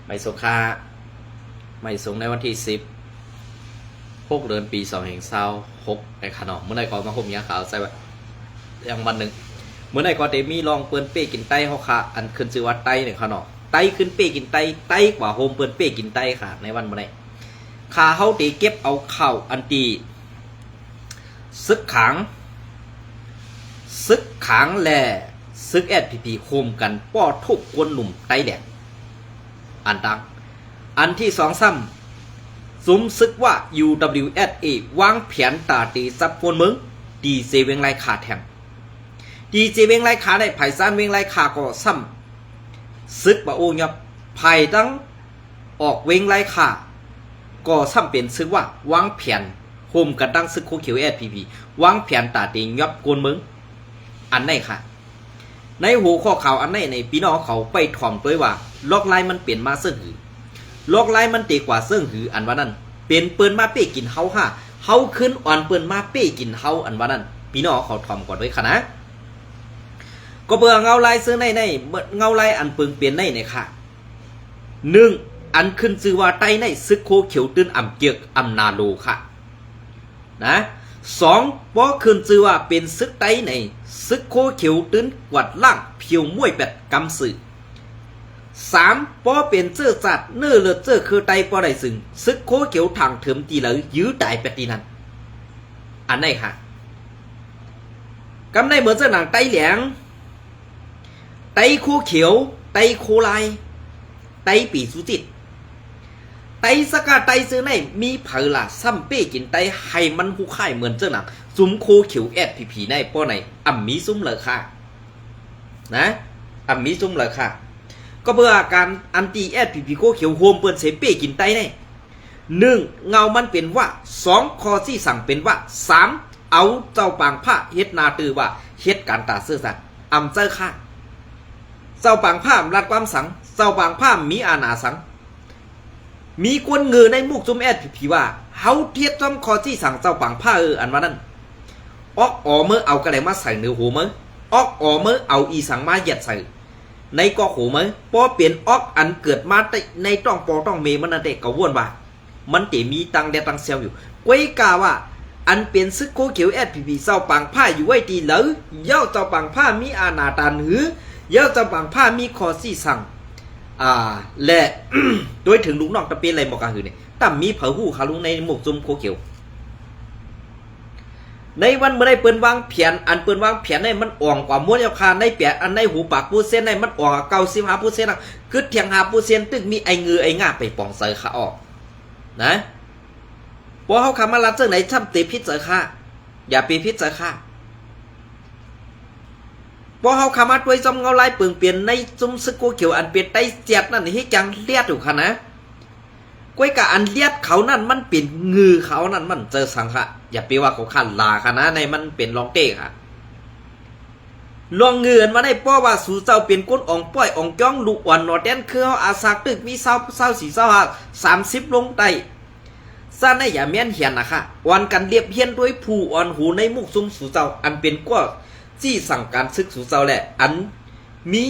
ไม่สงค่าไม่สงในวันที่16 เดือนปี2566ในขนมเมื่อไหร่ก่อนมาห่มยาขาวใส่แบบอย่างวันหนึ่งเมื่อไหร่ก่อนเดมีลองเปิ้นเป้กินไตเขาค่ะอันขึ้นชื่อว่าไตเนี่ยขนมไตขึ้นเป้กินไตกว่าโฮมเปิ้นเป้กินไตค่ะในวันเมื่อไหร่ขาเขาตีเก็บเอาเข่าอันตีซึกขังแหล่ซึกSPPโฮมกันป้อทุบกวนหนุ่มไตแดงอันดังอันที่สองซ้ำซุ้มซึกว่า UWSA วางแผนตาตีซับพวนมึงดีเจเวงไรขาแถมดีเจเวงไรขาได้ไผ่ซานเวงไรขาก็ซ้ำซึกบ่โอ้ยับไผ่ตั้งออกเวงไรขาก็ซ้ำเป็นซึกว่าวางแผนโฮมกันตั้งซึกโคเขียวSPPวางแผนตาตียับกวนมึงอันไหนค่ะในหัวข้อข่าวอันไหนในพี่น้องเขาไปถ่อมด้วยว่าล็อกไลน์มันเปลี่ยนมาเสื่อหือล็อกไลน์มันตีกว่าเสื่อหืออันว่านั้นเป็นเปิ้นมาเป้กินเฮาฮ่าเฮาขึ้นอ่อนเปิ้นมาเป้กินเฮาอันว่านั้นพี่น้องเขาถ่อมก่อนด้วยค่ะนะก็เบื่อเงาไลน์ซื้อในเงาไลน์อันเปิงเปลี่ยนในค่ะ1อันขึ้นชื่อว่าไตในซึกโคเขียวตื้นอ่ำเกียกอ่ำนาโลค่ะนะ2บ่ขึ้นชื่อว่าเป็นซึกไตในซึกโคเขียวตื้นกวาดล่างเพียวม้วยเป็ดกำสื่อ3ป้อเป็นเจ้าจัดเนื้อเลือดเจ้าคือไตป้อได้ซึ่งซึกโคเขียวทางเถิมตีเหลือยื้อตายเป็ดตีนั้นอันไหนค่ะกำในเหมือนเจ้าหนังไตเหลียงไตโคเขียวไตโคลายไตปีสุจิตไตสกัดไตซื้อในมีเผลล่ะซ้ำเป้กินไตให้มันผู้ค่ายเหมือนเจ้าหนังซุ้มโคเขียวSPPในป้อไหนอ่ำมีซุ้มเลยค่ะนะอ่ำมีซุ้มเลยค่ะก็เพื่อการอันตีSPPโคเขียวโฮมเปิ้นเสเป้กินไตใน1เงามันเป็นว่า2คอที่สั่งเป็นว่า3เอาเจ้าปางผ้าเฮ็ดนาตือว่าเฮ็ดการตาเสื้อสัตว์อ่ำเจ้าค่ะเจ้าปางผ้ารัดความสังเจ้าปางผ้ามีอาณาสังมีกวนเงือในมุกจุ่มSPPว่าเฮาเทียบจอมคอที่สั่งเจ้าปางผ้าอันว่านั้นออกอ๋อเมื่อเอากระไรมาใส่เนื้อหูมั้งออกอ๋อเมื่อเอาอีสังมาเหยียดใส่ในก็หูมั้งพอเปลี่ยนออกอันเกิดมาในต้องปอต้องเมมันนั่นเด็กก็ว่นว่ามันเตมีตังเดตังเซลอยู่กวยกาว่าอันเปลี่ยนซึกโคเขียวSPPเจ้าปางผ้าอยู่ไว้ตีเหลือเย้าเจ้าปางผ้ามีอาณาตานหือเย้าเจ้าปางผ้ามีคอที่สั่งและ โดยถึงลุงนอกตะเปียนอะไรบอกกันคือเนี่ยตั้มมีเผาหูขาลุงในหมวกจุ่มโคเขียวในวันเมื่อได้เปิ้นวางเพียนอันเปิ้นวางเพียนในมันอ่อนกว่าม้วนยาคาในเปียอันในหูปากปูเส้นในมันอ่อน95%นะคือเทียง5%ตึกมีไอเงือไอง่าไปป่องใส่ขาออกนะพอเขาคำมาลัดเจ้าไหนช่ำตีพิษเจอค่ะอย่าปีพิษเจอค่ะพอเขาคำมาด้วยจอมเงาลายเปลืองเปลี่ยนในจุ้มซึกโกเขียวอันเปลี่ยนไตเจ็บนั่นให้จังเลียดอยู่ค่ะนะก้วยกับอันเลียดเขานั่นมันเป็นงือเขานั่นมันเจอสังค่ะอย่าไปว่าเขาขันลาค่ะนะในมันเป็นลองเต้ค่ะลองเงินมาได้ป้อว่าสู่เจ้าเป็นก้นอ่องป้อยอ่องจ้องลูกอ่อนนอแดนคือเขาอาสาตึกมีเศร้า30ลงไตซาในอย่าเมียนเหียนนะคะวันกันเรียบเฮียนด้วยผู้อ่อนหูในมุกซุ่มสู่เจ้าอันเป็นก้อจี้สั่งการซึกสู่เจ้าแหละอันมี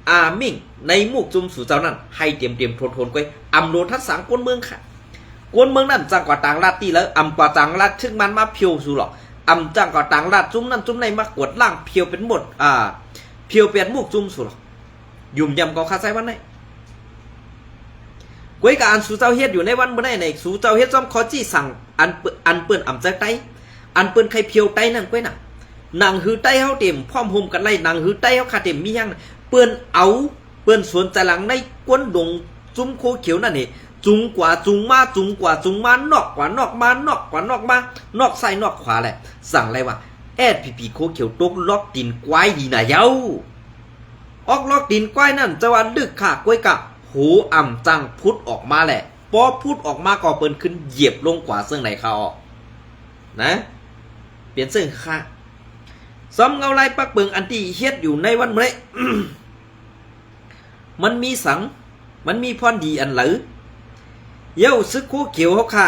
อามิ่งในมุกจุ่มสู่เจ้านั่นให้เตรียมทนก้อยอำโนทัศสังกวนเมืองค่ะกวนเมืองนั่นจังกว่าต่างราตีแล้วอำกว่าต่างราชซึ่งมันมาเพียวสู่หรอกอำจังกว่าต่างราชจุ่มนั่นจุ่มในมากวดล่างเพียวเป็นหมดเพียวเป็นมุกจุ่มสู่หรอกยุ่มยำก็คาใจวันไหนก้อยกับอันสู่เจ้าเฮ็ดอยู่ในวันเมื่อไหร่ในสู่เจ้าเฮ็ดจอมคอจี้สั่งอันเปิ้นอำใจไตอันเปิ้นใครเพียวไตนั่นก้อยน่ะนางหือไตเฮาเต็มพร้อมโฮมกันไล่นางหือไตเฮาคาเต็มมียังเปิ้นเอาเปิ้นสวนใจหลังในกวนดงจุ้มโคเขียวนั่นนี่จุงกว่าจุงมานอกกว่านอกมานอกกว่านอกมานอกซ้ายนอกขวาแหละสั่งอะไรวะSPPโคเขียวตกล็อกดินควายดีน่ะเย้าออกล็อกดินควายนั่นจะว่าลึกค่ะก้วยกะหูอ่ำจังพุดออกมาแหละพอพูดออกมาก็เปิ้นขึ้นเหยียบลงกว่าซึ่งไหนเขาออกนะเปลี่ยนซึ่งค่ะซ้ำเงาลายปักเปิงอันที่เฮ็ดอยู่ในวันเมื่อ มันมีสังมันมีพรดีอันหรือเย้าซึกโคเขียวเขาค่ะ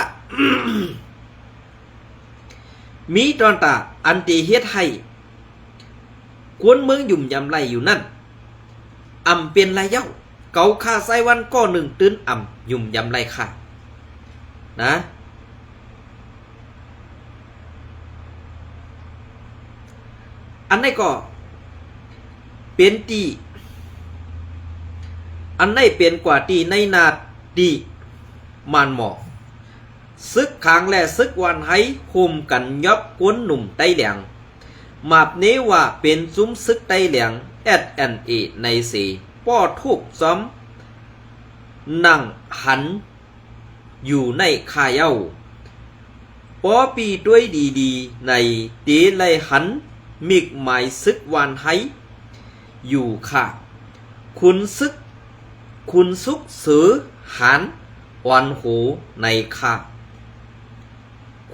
มีตอนตาอันที่เฮ็ดให้กวนเมืองยุ่มยำไรอยู่นั่นอำเป็นไรเย้า เกาค่าไซวันก็หนึ่งตื้นอ่ำยุ่มยำไรค่ะนะอันนี้ก็เป็นตีอันนี้เป็นกว่าตีในนาดีมันหมอซึกขางและซึกวันให้คุมกันยบกวนหนุ่มไต้เหลียงมาบนี้ว่าเป็นซุ้มซึกไต้เหลียง SNA ในสีป้อทุกซ้อมนั่งหันอยู่ในคาเย้าป้อปีด้วยดีๆในตีไลหันมิกหมายซึกวันให้อยู่ค่ะคุณซุกสือหันอ่อนโหในค่ะ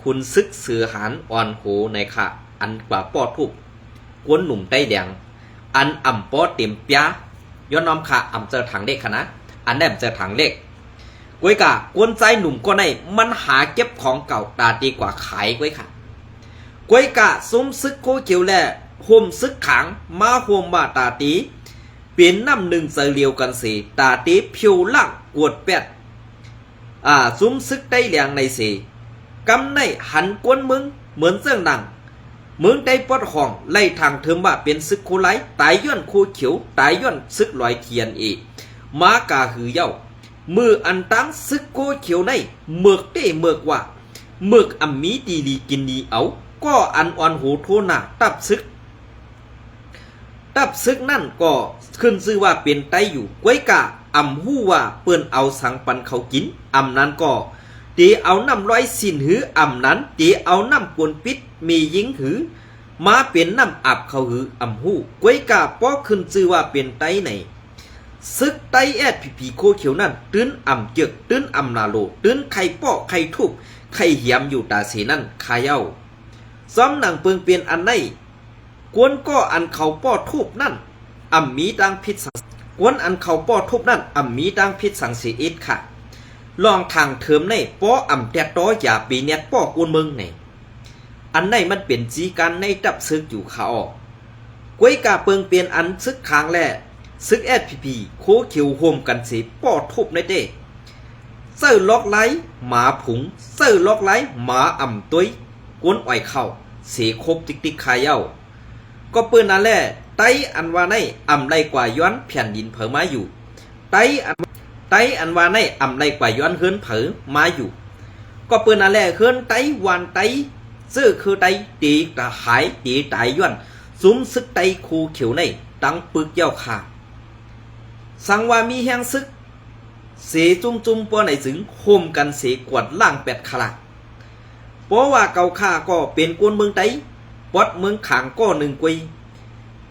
คุณซึกสือหันอ่อนโหในค่ะอันกว่าป้อทุกกวนหนุ่มไต้แดงอันอ่ำป้อเต็มปยาย้อนน้อมค่ะอ่ำเจอถังเล็กค่ะนะอันแนมเจอถังเล็กก้วยกะกวนใจหนุ่มก็ในมันหาเก็บของเก่าตาดีกว่าขายก้วยค่ะก้วยกะซุ้มซึกโคเขียวแลห่มซึกขังมาห่มมาตาตีเปลี่ยนน้ำหนึ่งเสลียวกันสีตาตีผิวล่างกวดแปดซุ้มซึกได้แหลงในสีกำในหันกวนมึงเหมือนเสื่องหนังมึงได้ปอดห้องไล่ทางเทิมว่าเป็นซึกโคไลตายย้อนโคเขียวตายย้อนซึกลอยเทียนอีมากาหือเย้ามืออันตั้งซึกโคเขียวในเมือกเต้เมือกว่าเมือกอัมมีดีลีกินดีเอาก็อันอ่อนโหโทนาตับซึกนั่นก็ขึ้นชื่อว่าเป็นไตอยู่ก้วยกะอำหู้ว่าเปิ้นเอาสังปันเขากินอำนั้นก็ตีเอาน้ำร้อยสินหืออำนั้นตีเอาน้ำกวนปิดมียิงหือมาเป็นน้ำอับเขาหืออำหู้ก้วยกะป้อขึ้นชื่อว่าเป็นไตไหนซึกไตSPPโคเขียวนั่นตื้นอำเจึกตื้นอำนาโลตื้นไข่ป้อไข่ทุบไข่เหียมอยู่ตาเสนั่นคาเย้าซ้อมหนังเปิงเปลี่ยนอันไหนกวนก็อันเขาป้อทุบนั่นอ่ำมีดังพิษสังกวนอันเขาป้อทุบนั่นอ่ำมีดังพิษสังสีอิดค่ะลองทางเทิมในป้ออ่ำแต่ต้ออย่าปีเน็ตป้อกวนเมืองในอันไหนมันเป็นจีกันในดับซึกอยู่ขาออกก้วยกาเปิงเปลี่ยนอันซึกคางแล่ซึกSPPโคเขียวโฮมกันสีป้อทุบในเด้เสื้อล็อกไล่หมาผุงเสื้อล็อกไล่หมาอ่ำตุ้ยกวนอ่อยเข้าเสียครบติ๊กคายเย้าก็ปืนนั่นแหละไตอันว่าในอ่ำไรกว่าย้อนแผ่นดินเผอมาอยู่ไตอันว่าในอ่ำไรกว่าย้อนเฮือนเผอมาอยู่ก็ปืนนั่นแหละเฮือนไตวันไตซื้อคือไตตีตะหายตีตายย้อนซุ้มซึกไตคูเขียวในตั้งปึกเย้าขาสังว่ามีแห้งซึกเสจุ่มป้อไหนถึงโฮมกันเสกวดล่างแปดขลักเพราะว่าเกาข่าก็เป็นกวนเมืองไตปอดเมืองขางก็หนึ่งกุย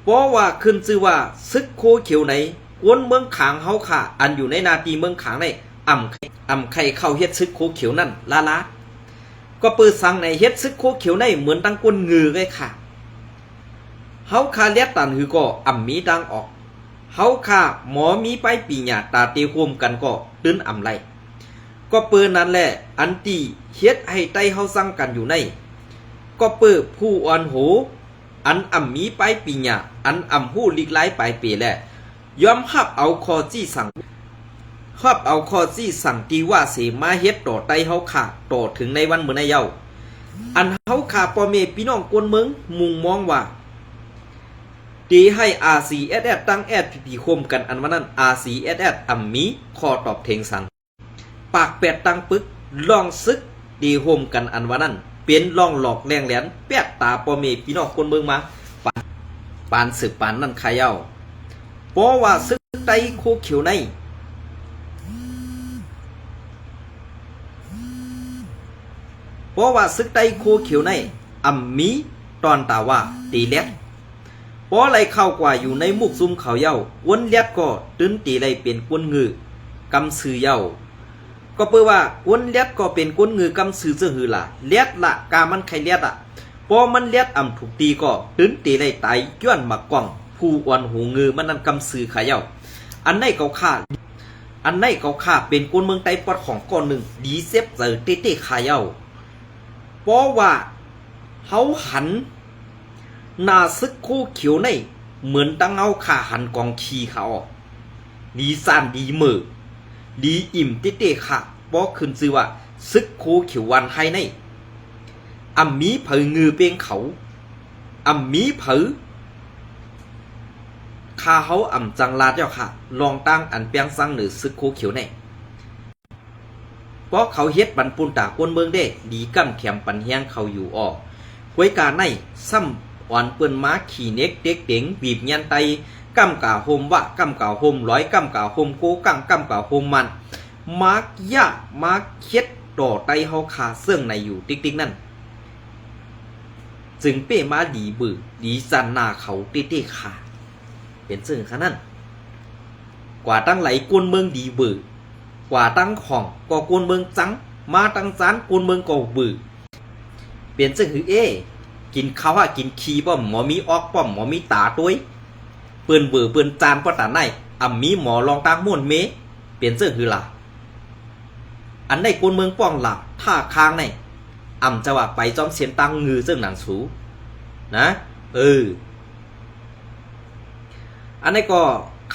เพราะว่าขึ้นชื่อว่าซึกโคเขียวไหนกวนเมืองขางเฮาค่ะอันอยู่ในนาทีเมืองขางในอ่ำไข่เข้าเฮ็ดซึกโคเขียวนั่นลาก็เปิดสั่งในเฮ็ดซึกโคเขียวในเหมือนตั้งกวนงือเลยค่ะเฮาคาเลียตันหือก็อ่ำมีดังออกเฮาค่ะหมอมีไปปีหยาตาเตียวมกันก็ตื้นอ่ำไรก็เปิดนั่นแหละอันตีเฮ็ดให้ไตเฮาสั่งกันอยู่ในก็เปิดผู้อ่อนโหอันอ่ำมีไปปีหยาอันอ่ำหู้ลิกไล่ไปเปแหละยอมหับเอาคอจี้สั่งตีว่าเสมาเฮ็ดต่อไตเฮาค่ะต่อถึงในวันเมื่อในเย้าอันเฮาค่ะพ่อแม่พี่น้องกวนเมืองมุงมองว่าตีให้ RCSS ตั้ง SPP คมกันอันว่านั้น RCSS อ่ำมีขอตอบเทงสั่งปากแปดตั้งปึกลองซึกตีโฮมกันอันว่านั้นเป็นล่องหลอกแรงแหลนแปดตาปอเมพี่น้องคนเมืองมาปานสืบปานนั่นขายเอาเพราะว่าซึกไตโคเขียวในอ่ำมีตอนตาว่าตีเล็ดเพราะอะไรเข้ากว่าอยู่ในมุกซุ่มเขาเย้าวนเล็ดก็ตื้นตีไรเป็นกวนงือกำซื้อเย้าก็เปิดว่ากวนเล็ดก็เป็นกวนงือกำซื้อเสื้อหือล่ะเล็ดละกามันไข่เล็ดอ่ะพอมันเล็ดอ่ำถูกตีก็ตื้นตีไรไตย้อนมากว่างผู้อ่อนหูงือมันนั่นกำซื้อขายเย้าอันไหนเขาฆ่าเป็นกวนเมืองไตปอดของก้อนหนึ่งดีเซฟเจอเต้ขายเย้าเพราะว่าเขาหันนาซึกคู่เขียวในเหมือนตั้งเอาขาหันกองขีเขา ดีซานดีเหมอดีอิ่มเต้ๆค่ะป้อขึ้นชื่อว่าซึกโคเขียววันไฮในมีเผยงือเปียงเขามีเผยข้าเขาจังลาดเจ้าค่ะลองตั้งอันเปียงซังหรือซึกโคเขียวในเพราะเขาเฮ็ดบันปุนตากวนเมืองได้ดีกำแถมปันเฮียงเขาอยู่ออกกวยกาในซ้ำอ่อนเปิ้นม้าขี่เน็กเด็กเด็งบีบยันไตกำกาโฮมวะกำกาโฮมร้อยกำกาโฮมโกกังกำกาโฮมมันมาร์กยะมาร์กเค็ดต่อไตเฮาขาเสื่องในอยู่ติ๊กๆนั่นจึงเป้มาดีบือดีสันนาเขาเต้ๆขาเป็นซึ่งขนาดนั้นกว่าตั้งไหลกวนเมืองดีบือกว่าตั้งของก็กวนเมืองจังมาตั้งจานกวนเมืองก็บือเปลี่ยนซึ่งคือกินข้าวกินขี้ป้อมหมอมีออกป้อมหมอมีตาตัวเปื่อนเบื่อเปื่อนจานป้อตาในมีหมอลองตั้งม่วนเมเปลี่ยนซึ่งคือล่ะอันได้กวนเมืองป้องหลักท่าค้างในจะว่าไปจอมเสียนตังงือซึ่งหนังสูนะอันนี้ก็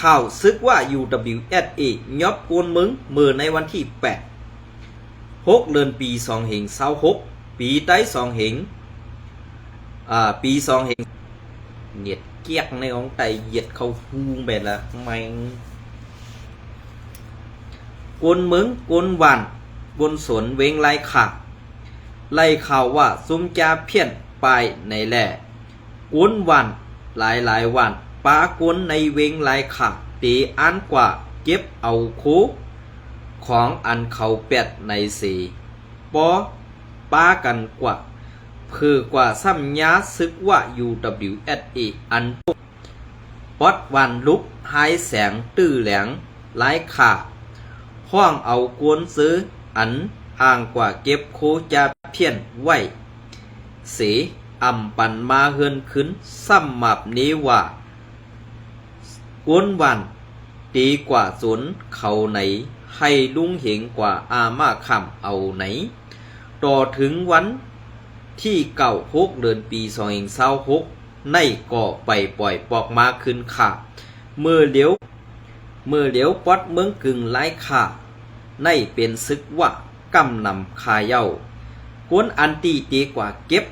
ข่าวซึกว่า UWSA ยอบกวนเมืองเมื่อในวันที่6 เดือนปี2526ปีใต้2เหงปี2เหงเนียดเกียกในของไตเหยียดเข้าฮูงแบบละแมงกวนเมืองกวนหวานกวนสวนเวงไล่ขาไล่ข่าวว่าซุมจาเพี้ยนไปในแหล่กวนหวานหลายวันปากวนในเวงไล่ขาตีอันกว่าเก็บเอาคูของอันเขาเป็ดในสีปอป้ากันกว่าเพื่อกว่าซ้ำยาซึกว่า UWSA อันปอดวันลุกหายแสงตื้อแหลงหลายขาห้องเอากวนซื้ออันห่างกว่าเก็บโคจะเพี้ยนไว้เสปันมาเฮือนขึ้นซ้ำมับนี้ว่ากวนวันตีกว่าสนเขาไหนให้ลุงเหงกว่าอามาคำเอาไหนต่อถึงวันที่6 เดือนปี2526ในก่อไปปล่อยปอกมาขึ้นขาเมื่อเดี๋ยวปอดเมืองกึ่งไล่ขาในเป็นซึกว่ากำนำคาเย้ากวนอันตีตีกว่าเก็บ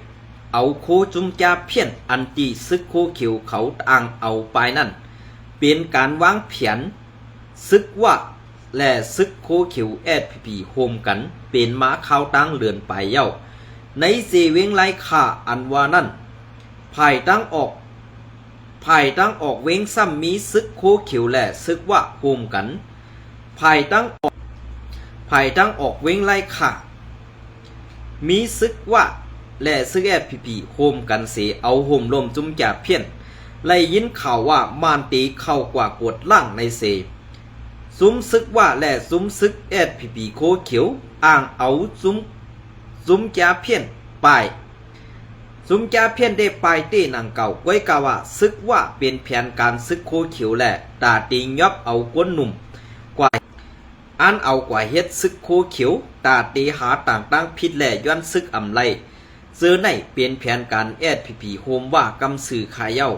เอาโคจุมจาเพี้ยนอันตีซึกโคเขียวเขาต่างเอาไปนั่นเป็นการวางแผนซึกว่าและซึกโคเขียว SPP โฮมกันเป็นม้าข้าวตั้งเลือนไปเย้าในเสเวงไล่ขาอันว่านั่นภายตั้งออกเวงซ้ำมีซึกโคเขียวและซึกว่าโฮมกันภายตั้งออกเวงไล่ขามีซึกว่าและซึก SPP โฮมกันเสเอาโฮมลมจุ่มจ่าเพี้ยนไล่ยินข่าวว่ามานตีเข้ากว่ากดล่างในเสซุ้มซึกว่าและซุ้มซึก SPP โคเขียวอ้างเอาซุ้มจ่าเพี้ยนไปซุ้มจ่าเพี้ยนได้ไปเต้นางเก่าก้อยกาว่าซึกว่าเป็นแผนการซึกโคเขียวและตาตียอบเอาก้นหนุ่มกว่าอันเอากว่าเฮ็ดซึกโคเขียวตาตีหาต่างพิษแหล่ย้อนซึกไลเจอในเป็นแผนการ SPP โฮมว่ากำสื่อขายเย้า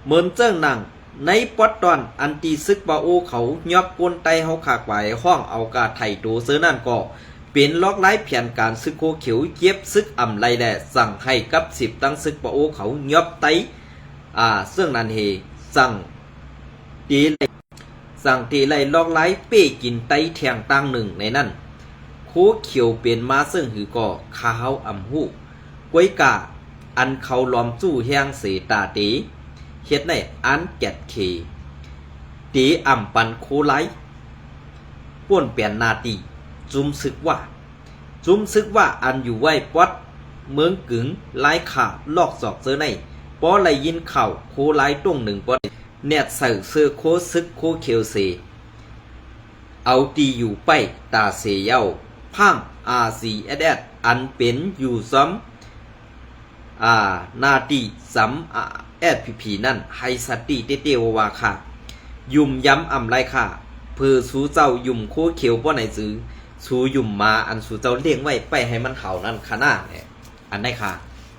เหมือนเจ้าหนังในปอดตอนอันตีซึกบาโอเขายอบกวนไตเฮาขากไว้ห้องเอากาไถ่โตเสือนั่นก็เป็นล็อกไล่แผนการซึกโคเขียวเย็บซึกไลแหละสั่งให้กับ10ตั้งซึกบาโอเขายอบไตซึ่งนั้นเฮสั่งตีไล่ล็อกไล่เป้กินไตแทงตั้งหนึ่งในนั้นโคเขียวเป็นมาซึ่งหือก่อข้าวหูกวยกาอันเขาล้อมจู้แห้งเสตาตีเฮ็ดในอันแกดเคตีปันโคไลป่วนเปลี่ยนนาตีจุมซึกว่าอันอยู่ไว้ปอดเมืองกึ่งไล่ขาลอกศอกเจอในป้อไล่ยินข่าวโคไลต้งหนึ่งปอดแนดใส่เสื้อโคซึกโคเขียวเสเอาตีอยู่ไปตาเสเย้าพังRCSS อันเป็นอยู่ซ้ำนาตีซ้ำSPP นั่นให้สติเตวว่าค่ะยุ่มย้ำไรค่ะเพื่อสู้เจ้ายุ่มโคเขียวป้อไหนซื้อสู้ยุ่มมาอันสู้เจ้าเลี้ยงไว้ไปให้มันเห่านั่นค่ะหน้าเนี่ยอันได้ค่ะ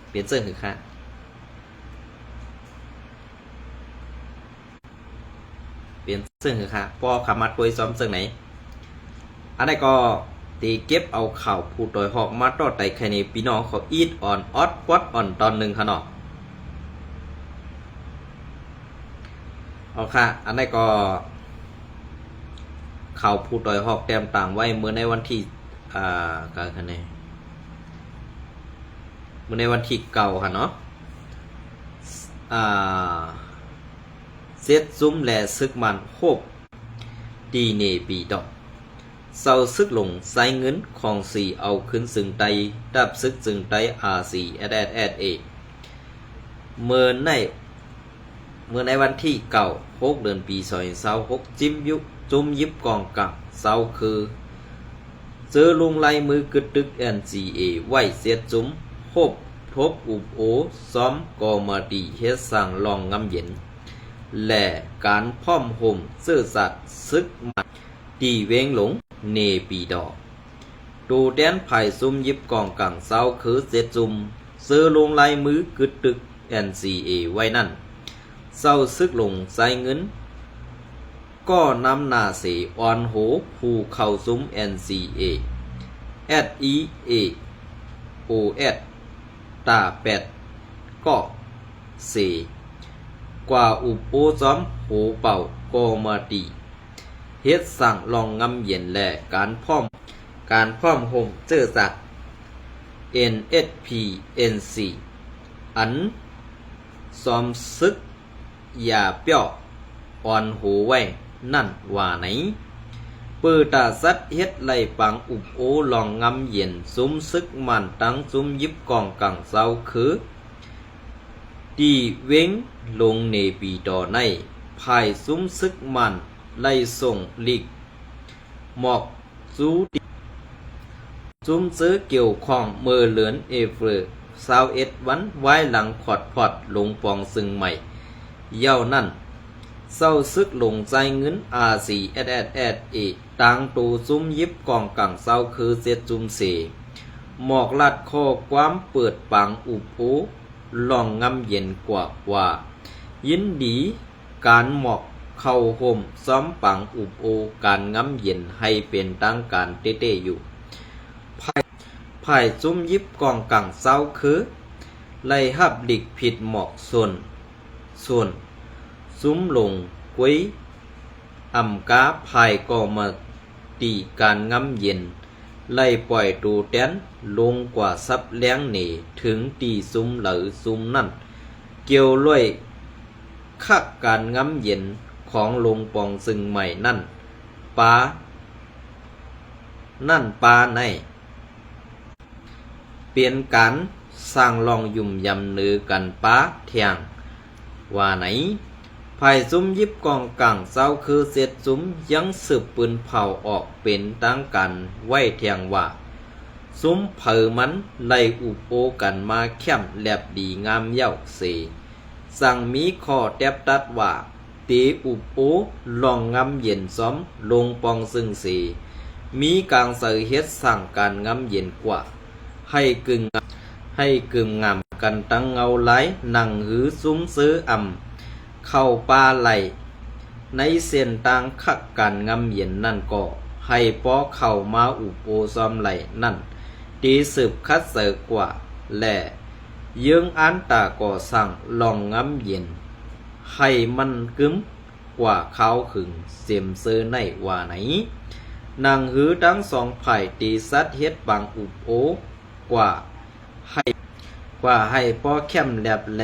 เปลี่ยนเสื้อหือค่ะเป เป็นซึ่งคือค่ะพอขามัดปุยซ้อมซึ่งไหนอันนี้ก็ตีเก็บเอาข่าวผู้ต่อยหอกมาต่อไต่ใครในพี่น้องเขาอีดอ่อนออดวัดอ่อนตอนหนึ่งค่ะเนาะเอาค่ะอันนี้ก็ข่าวผู้ต่อยหอกแต้มต่างไว้เมื่อในวันที่การคะแนนเมื่อในวันที่เก่าค่ะเนาะเซตซุ้มแลซึกมันโฮบดีเนปีดอกเศร้าซึกลงใส่เงินของสีเอาขึ้นซึ่งไตดับซึกซึ่งไตRCSSA เมื่อในวันที่เก่า6 เดือนปี2026จุ่มยิบกองกังเศร้าคือเจอลุงไล่มือกึดตึก NCA ไว้เสียจุ้มโฮบทบอุบโอซ้อมกอมาดีเฮ็ดสั่งลองงำเย็นและการพ่อมห่มซื่อสัตย์ซึกมันตีเวงหลงเนปีดอกดูแดนไผ่ซุ่มยิบกองกังเศร้าคือเสียจุ่มซื้อลงลายมือกึดตึก NCA ไว้นั่นเศร้าซึกลงใส่เงินก็นำหน้าเสออนโหผู้เข้าซุ้ม NCA SEA OS ตาเป็ดก็เสกว่าอุปโภซ้อมโหเป่าก็มาดีเฮ็ดสั่งลองงำเย็นและการพร้อมห่มเจอสัตว์ NSPNC อันซ้อมซึกอย่าเปี้ยอ่อนหูไว้นั่นว่าไหนปืตาสัตเฮ็ดไล่ปังอุบโอลองงำเย็นซุ้มซึกมันตั้งซุ้มยิบกองกังเศร้าคือดีเว้งลงเนปีดอในภายซุ้มซึกมันไล่ส่งลิกหมอกซูซุ้มซื้อเกี่ยวข้องเมื่อเหลือนเอเฟอร์21 วันไว้หลังขอดพอดลงปองซึ่งใหม่เย้านั่นเศร้าซึกลงใจเงิน RCSSA ต่างตูซุ้มยิบกองกังเศร้าคือเสียจุมเสหมอกลัดข้อความเปิดปังอุโภลองงำเย็นกว่ายินดีการหมอกเข้าห่มซ้อมปังอุโภการงำเย็นให้เป็นตั้งการเต้ๆอยู่ภายซุ้มยิบกองกังเศร้าคือไล่หับหลีกผิดหมอกส่วนซุ้มลงกุ้ยอำกาภายก็มาตีการงำเย็นไล่ปล่อยตูแตนลงกว่าซับแล้งเหนถึงตีซุ้มเหลือซุ้มนั่นเกี่ยวล้วยคักการงำเย็นของลงปองซึ่งใหม่นั่นปาในเปลี่ยนการสร้างลองยุ่มยำเนือกันป้าเทียงว่าไหนภายซุ้มยิบกองกังเศร้าคือเสร็จซุ้มยังสืบปืนเผาออกเป็นตั้งกันไว้เทียงว่าซุ้มเผอมันไล่อุโปกันมาเข้มแลบดีงามเย้าเสสั่งมีข้อแทบตัดว่าตีอุโปลองงำเย็นซ้อมลงปองซึ่งเสมีกลางเสยเฮ็ดสั่งการงำเย็นกว่าให้กึ่งงามกันตั้งเงาไหลนั่งหือซุ้มซื้อเข้าป่าไหลในเส้นทางคักการงำเย็นนั่นก็ให้ป้อเข้ามาอุโปซ้อมไหลนั่นตีสืบคัดเสกกว่าและยืงอันตาก่อสั่งลองงำเย็นให้มันกึ้มกว่าเขาขึงเสียมเสื้อในว่าไหนนางหือทั้งสองไผ่ตีสัดเฮ็ดปังอุโปกว่าให้ป้อเข้มแลบแล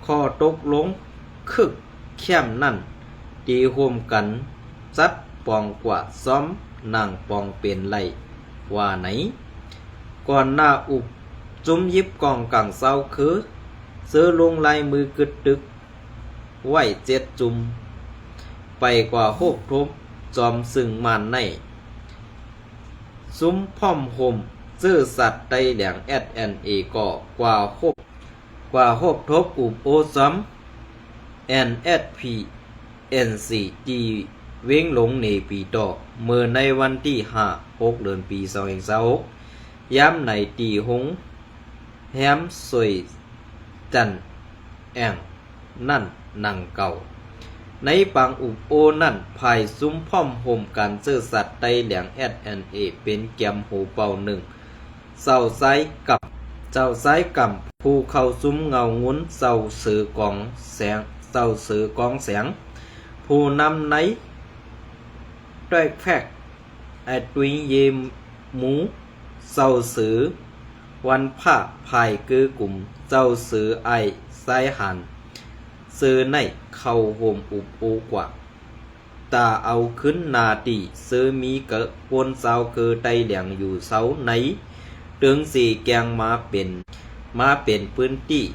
ข้อตกลงคึกเข้มนั่นตีโฮมกันจัดปองกว่าซ้อมนางปองเป็นไรว่าไหนก่อนหน้าอุบจุ่มยิบกองกังเศร้าคือซื้อลงลายมือกึดตึกไว้7 จุ่มไปกว่าโฮบทบจอมซึ่งมันในซุ้มพ่อมห่มซื้อสัตว์ไตแดง SNA ก็กว่าโฮบทบอุบโอซ้ำNSPNC จีเว้งหลงเนปีดอกเมื่อในวันที่6 เดือนปี2026ย้ำในตีหงแฮมสวยจันแองนั่นนังเก่า ในปางอุบโอนั่นภายซุ้มพ่อมห่มการเสื้อสัตว์ไตแหลง S&A เป็นแกมโหเป่าหนึ่งเศร้าไซกับเจ้าไซกับผู้เข้าซุ้มเงางุ้นเศร้าสือกองแสงเศร้าสือกองแสงผู้นำในด้วยแฟกไอตุยเยมหมูเศร้าสือวันผ้าภายคือกลุ่มเจ้าสือไอไซหันซื้อในเข้าโฮมอุบโอกว่าตาเอาขึ้นนาตีซื้อมีเกะปนเศร้าคือไตแหลงอยู่เสาไหนเตืองสีแกงมาเป็นพื้นที่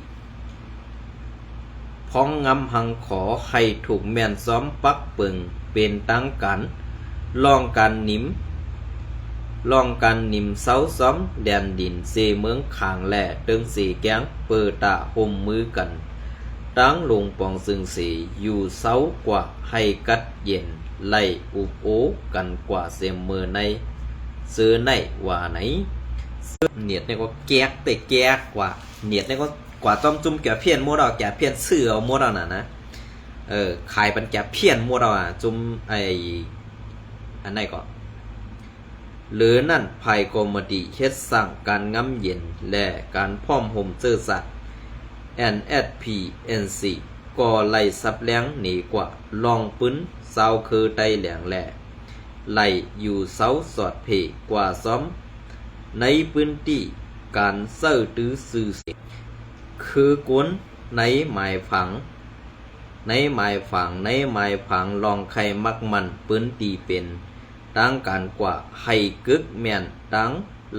พ้องงำหังขอให้ถูกแม่นซ้อมปักเปิงเป็นตั้งกันลองการหนิมเสาซ้อมแดนดินเสเมืองขางแหล่เตืองสีแกงเปิดตาห่มมือกันตั้งลงปองซึ่งสีอยู่เสากว่าให้กัดเย็นไล่อุบโอกันกว่าเสมเมื่อในซื้อในว่าไหนเนียดเนี่ยก็แก๊กแต่แก๊กกว่าเนียดเนี่ยก็กว่าต้มจุ่มแกเพี้ยนหมดเอาแกเพี้ยนเสือเอาหมดเอานะขายเป็นแกเพี้ยนหมดเอาจุ่มอันไหนก็หรือนั่นภายกรมดีเฮ็ดสั่งการงำเย็นและการพร้อมห่มเสื้อสัตว์ NSPNC ก็ไล่ซับแรงหนีกว่าลองปื้นเศร้าคือไตแหลงแหล่ไล่อยู่เสาสอดเพกว่าซ้อมในพื้นที่การเสิร์ตื้อสื่อเสียงคือกวนในหมายฝังลองใครมักมันพื้นที่เป็นตั้งการกว่าให้กึกแม่นตั้ง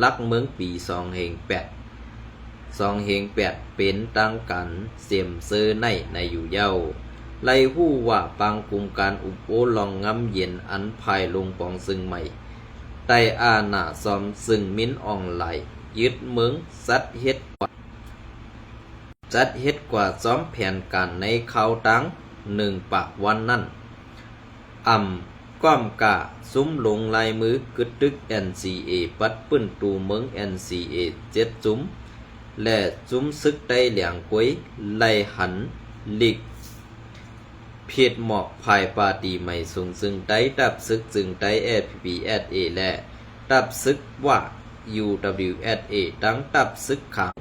ลักเมืองปี2 เหง 8เป็นตั้งการเสียมเซอในอยู่เย้าไล่หู้ว่าปังกลุ่มการอุปโอลองงำเย็นอันภายลงปองซึ่งใหม่ไตอาณาซอมซึ่งมิ้นออนไลน์ยึดเมืองจัดเฮ็ดกว่าซ้อมแผนการในเขาตั้ง1 ปากวันนั้นก้อมกะซุ้มลงลายมือกึดตึก NCA ปัดปื้นตูเมือง NCA 7จุ้มและจุ้มซึกได้เหลียงกวยไล่หันลิกเพียดหมอกภายปาตีใหม่สูงซึ่งได้ดับซึกจึงได้ FPSA และดับซึกว่า UWSA ดังดับซึกขัง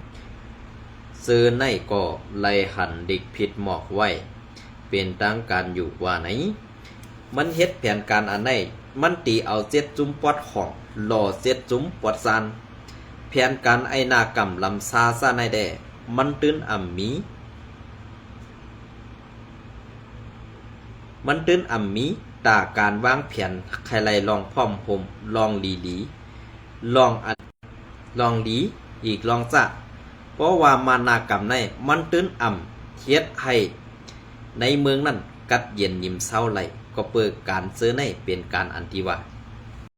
ซื้อในก็ไล่หันดิกผิดหมอกไว้เป็นตั้งการอยู่ว่าไหนมันเฮ็ดแผนการอันไหนมันตีเอา7จุ้มปอดของหล่อ7จุ้มปอดซานแผนการไอนากรรมลำซาซาในแดมันตื้นตาการวางแผนใครไล่ลองพร้อมผมลองลีลองดีอีกลองจะเพราะว่ามานากรรมในมันตื้นเฮ็ดให้ในเมืองนั้นกัดเย็นยิ้มเศร้าไหลก็เปิดการซื้อในเป็นการอันที่ว่า